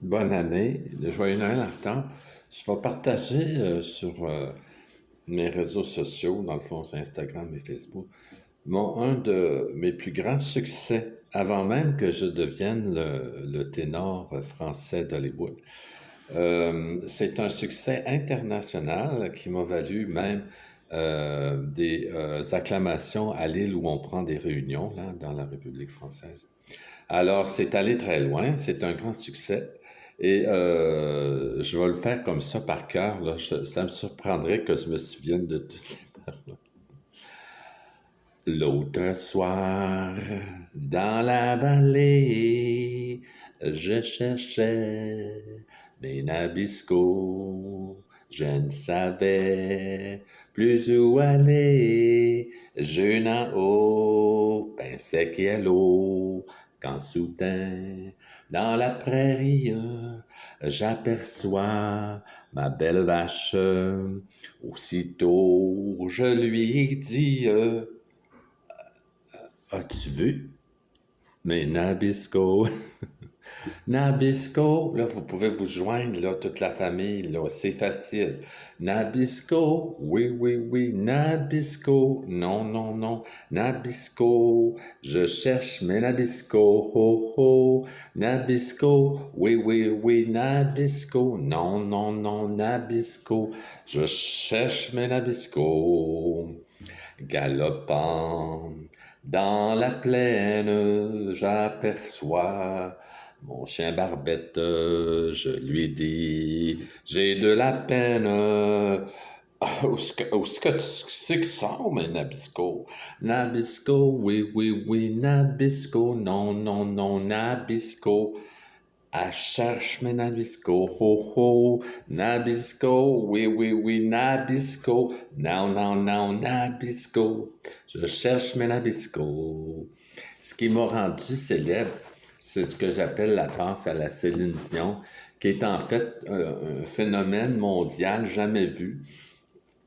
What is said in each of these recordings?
Bonne année, de joyeux Noël en retard. Je vais partager sur mes réseaux sociaux, dans le fond, c'est Instagram et Facebook, un de mes plus grands succès, avant même que je devienne le ténor français d'Hollywood. C'est un succès international qui m'a valu même des acclamations à l'île où on prend des réunions, là, dans la République française. Alors, c'est allé très loin, c'est un grand succès. Et je vais le faire comme ça par cœur. Là. Ça me surprendrait que je me souvienne de toutes les paroles. L'autre soir, dans la vallée, je cherchais mes nabiscos. Je ne savais plus où aller. Je n'en haut, pain sec et à l'eau. Quand soudain, dans la prairie, j'aperçois ma belle vache. Aussitôt, je lui ai dit, as-tu vu mes Nabisco? Nabisco, là, vous pouvez vous joindre, là, toute la famille, là, c'est facile. Nabisco, oui, oui, oui, Nabisco, non, non, non, Nabisco, je cherche mes Nabisco, ho, ho, Nabisco, oui, oui, oui, Nabisco, non, non, non, Nabisco, je cherche mes Nabisco. Galopant dans la plaine, j'aperçois mon chien Barbette. Je lui dis, j'ai de la peine. Où est-ce que c'est que sort, mais Nabisco? Nabisco, oui, oui, oui, Nabisco, non, non, non, Nabisco. Elle cherche mes Nabisco, ho, ho, Nabisco, oui, oui, oui, Nabisco, non, non, non, Nabisco, je cherche mes Nabisco. Ce qui m'a rendu célèbre, c'est ce que j'appelle la danse à la Céline Dion, qui est en fait un phénomène mondial jamais vu.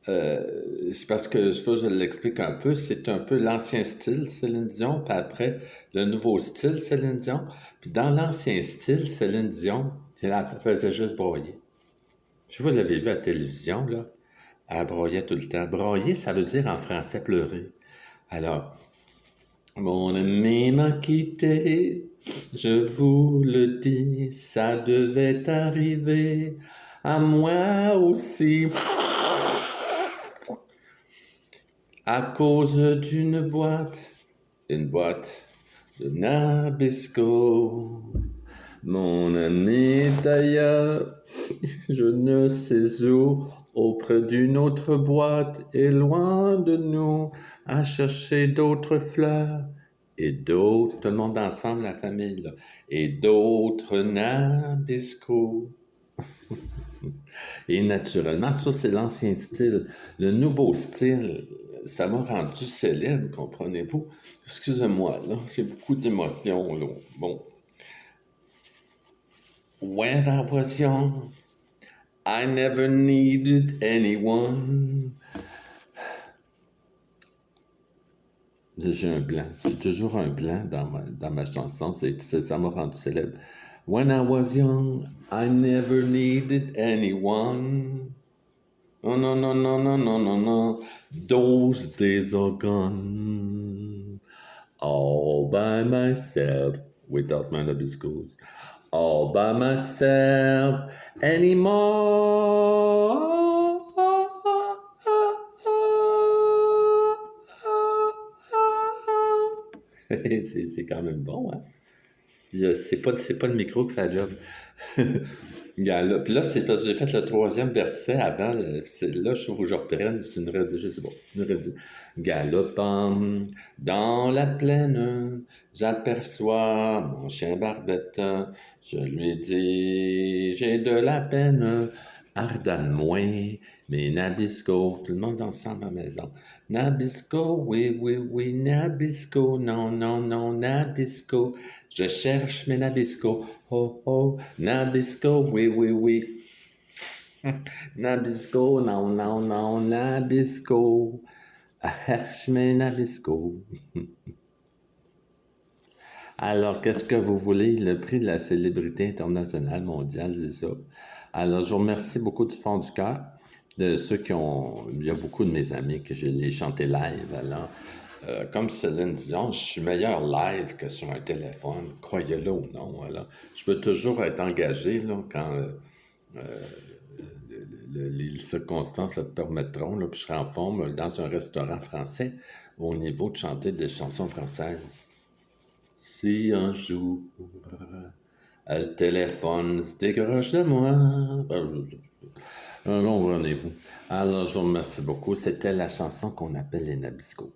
C'est parce que, je l'explique un peu, c'est un peu l'ancien style Céline Dion, puis après le nouveau style Céline Dion. Puis dans l'ancien style Céline Dion, elle faisait juste broyer. Je sais pas, vous l'avez vu à la télévision, là. Elle broyait tout le temps. Broyer, ça veut dire en français pleurer. Alors, mon ami m'a quitté, je vous le dis, ça devait arriver à moi aussi. À cause une boîte de Nabisco. Mon ami est ailleurs, je ne sais où, auprès d'une autre boîte et loin de nous, à chercher d'autres fleurs et d'autres, tout le monde ensemble, la famille, là, et d'autres Nabisco. Et naturellement, ça, c'est l'ancien style. Le nouveau style, ça m'a rendu célèbre, comprenez-vous? Excusez-moi, là, j'ai beaucoup d'émotions, là. Bon. When I was young, I never needed anyone. J'ai un blanc. J'ai toujours un blanc dans ma chanson. Ça m'a rendu célèbre. When I was young, I never needed anyone. Oh non, non, non, non, non, non, non. Those days are gone. All by myself, without my nabiscos. All by myself anymore. C'est quand même bon, hein? C'est pas le micro que ça job. Puis là, c'est parce que j'ai fait le troisième verset avant. Là, je trouve que je reprenne. C'est je sais pas, une redite. Galopant dans la plaine, j'aperçois mon chien Barbette. Je lui dis, j'ai de la peine. Ardonne-moi, mes Nabisco, tout le monde ensemble à la maison. Nabisco, oui, oui, oui, Nabisco, non, non, non, Nabisco. Je cherche mes Nabisco, oh, oh, Nabisco, oui, oui, oui. Nabisco, non, non, non, Nabisco. Cherche mes Nabisco. Alors, qu'est-ce que vous voulez? Le prix de la célébrité internationale mondiale, c'est ça. Alors, je vous remercie beaucoup du fond du cœur. De ceux qui ont... Il y a beaucoup de mes amis que je les chanté live. Alors, comme Céline Dion, je suis meilleur live que sur un téléphone, croyez-le ou non. Alors, je peux toujours être engagé là, quand les circonstances le permettront, là, puis je serai en forme dans un restaurant français au niveau de chanter des chansons françaises. Si un jour le téléphone se décroche de moi, un long rendez-vous. Alors, je vous remercie beaucoup. C'était la chanson qu'on appelle les Nabisco.